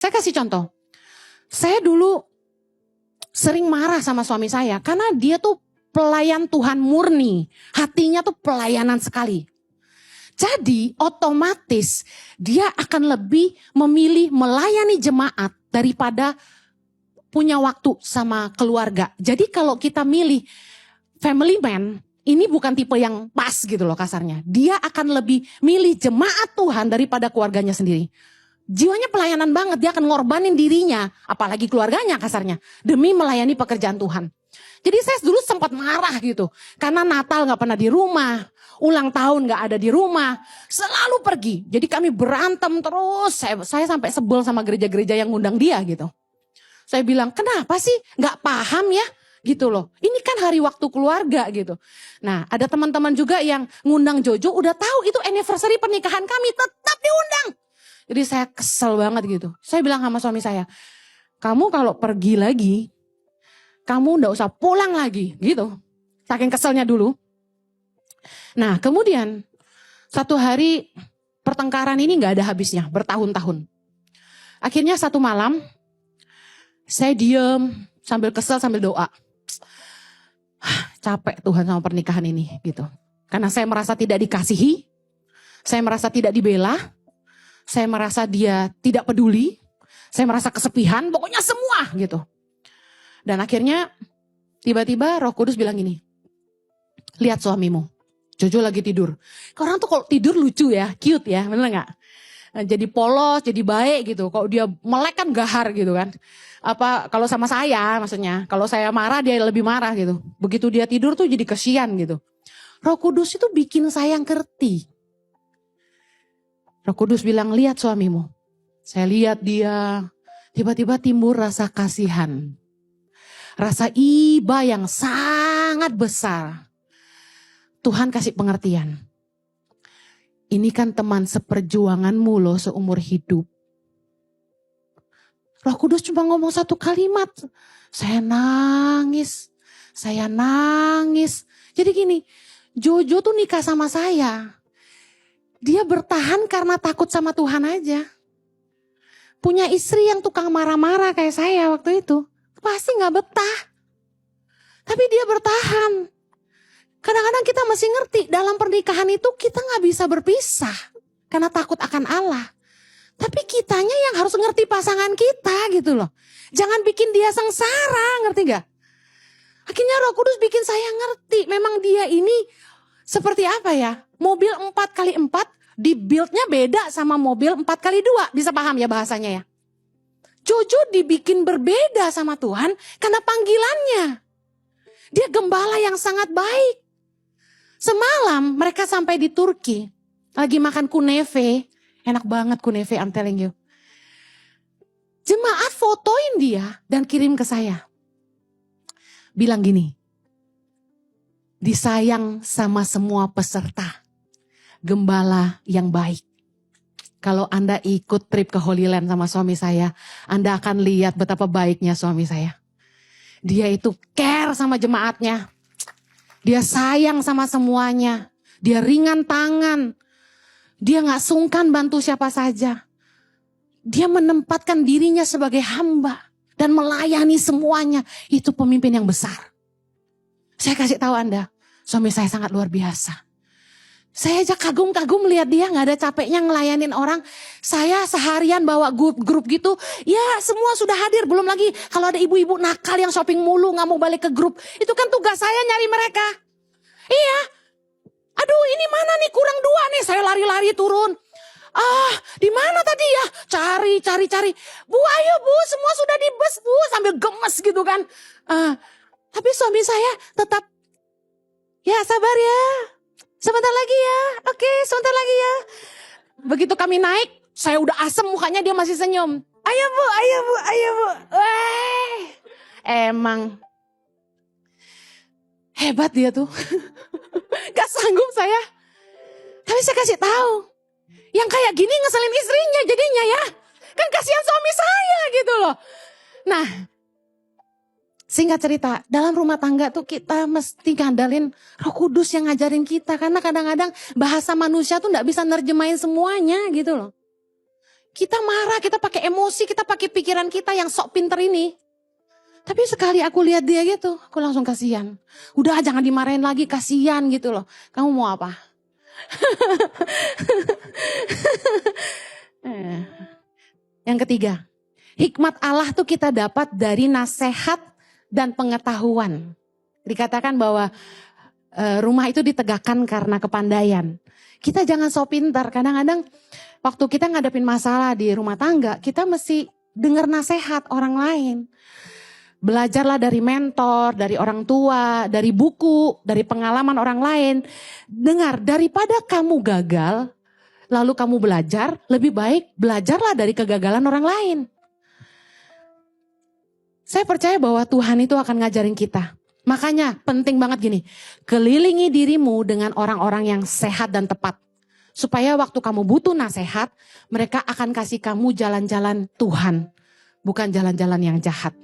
Saya kasih contoh. Saya dulu sering marah sama suami saya karena dia tuh pelayan Tuhan murni. Hatinya tuh pelayanan sekali. Jadi otomatis dia akan lebih memilih melayani jemaat daripada punya waktu sama keluarga. Jadi kalau kita milih family man, ini bukan tipe yang pas gitu loh kasarnya. Dia akan lebih milih jemaat Tuhan daripada keluarganya sendiri. Jiwanya pelayanan banget, dia akan ngorbanin dirinya, apalagi keluarganya kasarnya, demi melayani pekerjaan Tuhan. Jadi saya dulu sempat marah gitu, karena Natal gak pernah di rumah, ulang tahun gak ada di rumah, selalu pergi. Jadi kami berantem terus, saya sampai sebel sama gereja-gereja yang ngundang dia gitu. Saya bilang, kenapa sih gak paham ya? Gitu loh, ini kan hari waktu keluarga gitu. Nah ada teman-teman juga yang ngundang Jojo, udah tahu itu anniversary pernikahan kami, tetap diundang. Jadi saya kesel banget gitu. Saya bilang sama suami saya, kamu kalau pergi lagi, kamu ndak usah pulang lagi gitu. Saking keselnya dulu. Nah kemudian satu hari pertengkaran ini gak ada habisnya, bertahun-tahun. Akhirnya satu malam, saya diem sambil kesel sambil doa. Capek Tuhan sama pernikahan ini gitu. Karena saya merasa tidak dikasihi, saya merasa tidak dibela, saya merasa dia tidak peduli, saya merasa kesepian, pokoknya semua gitu. Dan akhirnya tiba-tiba Roh Kudus bilang gini, lihat suamimu, Jojo lagi tidur. Orang tuh kalau tidur lucu ya, cute ya, bener gak? Jadi polos, jadi baik gitu. Kalau dia melek kan gahar gitu kan. Apa kalau sama saya maksudnya, kalau saya marah dia lebih marah gitu. Begitu dia tidur tuh jadi kesian gitu. Roh Kudus itu bikin saya ngerti. Roh Kudus bilang, lihat suamimu. Saya lihat dia, tiba-tiba timbul rasa kasihan. Rasa iba yang sangat besar. Tuhan kasih pengertian. Ini kan teman seperjuanganmu loh seumur hidup. Roh Kudus cuma ngomong satu kalimat. Saya nangis. Jadi gini, Jojo tuh nikah sama saya. Dia bertahan karena takut sama Tuhan aja. Punya istri yang tukang marah-marah kayak saya waktu itu. Pasti gak betah. Tapi dia bertahan. Kadang-kadang kita mesti ngerti dalam pernikahan itu kita gak bisa berpisah. Karena takut akan Allah. Tapi kitanya yang harus ngerti pasangan kita gitu loh. Jangan bikin dia sengsara, ngerti gak? Akhirnya Roh Kudus bikin saya ngerti. Memang dia ini seperti apa ya? Mobil 4x4 dibuildnya beda sama mobil 4x2. Bisa paham ya bahasanya ya? Jojo dibikin berbeda sama Tuhan karena panggilannya. Dia gembala yang sangat baik. Semalam mereka sampai di Turki. Lagi makan kuneve. Enak banget kuneve, I'm telling you. Jemaat fotoin dia dan kirim ke saya. Bilang gini. Disayang sama semua peserta. Gembala yang baik. Kalau Anda ikut trip ke Holy Land sama suami saya, Anda akan lihat betapa baiknya suami saya. Dia itu care sama jemaatnya. Dia sayang sama semuanya. Dia ringan tangan. Dia gak sungkan bantu siapa saja. Dia menempatkan dirinya sebagai hamba. Dan melayani semuanya. Itu pemimpin yang besar. Saya kasih tahu Anda, suami saya sangat luar biasa. Saya aja kagum-kagum lihat dia gak ada capeknya ngelayanin orang. Saya seharian bawa grup gitu. Ya semua sudah hadir. Belum lagi kalau ada ibu-ibu nakal yang shopping mulu gak mau balik ke grup. Itu kan tugas saya nyari mereka. Iya. Aduh ini mana nih kurang 2 nih. Saya lari-lari turun. Di mana tadi ya? Cari. Bu ayo bu semua sudah di bus bu. Sambil gemes gitu kan. Tapi suami saya tetap. Ya sabar ya. Sebentar lagi ya, oke sebentar lagi ya. Begitu kami naik, saya udah asem mukanya dia masih senyum. Ayo bu. Wah, emang hebat dia tuh. Gak sanggup saya. Tapi saya kasih tahu, yang kayak gini ngeselin istrinya jadinya ya. Kan kasihan suami saya gitu loh. Nah, singkat cerita, dalam rumah tangga tuh kita mesti ngandalin Roh Kudus yang ngajarin kita. Karena kadang-kadang bahasa manusia tuh gak bisa nerjemahin semuanya gitu loh. Kita marah, kita pakai emosi, kita pakai pikiran kita yang sok pinter ini. Tapi sekali aku lihat dia gitu, aku langsung kasihan. Udah jangan dimarahin lagi, kasihan gitu loh. Kamu mau apa? Yang ketiga, hikmat Allah tuh kita dapat dari nasihat dan pengetahuan. Dikatakan bahwa rumah itu ditegakkan karena kepandaian. Kita jangan sok pintar, kadang-kadang waktu kita ngadepin masalah di rumah tangga, kita mesti dengar nasihat orang lain. Belajarlah dari mentor, dari orang tua, dari buku, dari pengalaman orang lain. Dengar, daripada kamu gagal, lalu kamu belajar, lebih baik belajarlah dari kegagalan orang lain. Saya percaya bahwa Tuhan itu akan ngajarin kita. Makanya penting banget gini, kelilingi dirimu dengan orang-orang yang sehat dan tepat. Supaya waktu kamu butuh nasihat, mereka akan kasih kamu jalan-jalan Tuhan, bukan jalan-jalan yang jahat.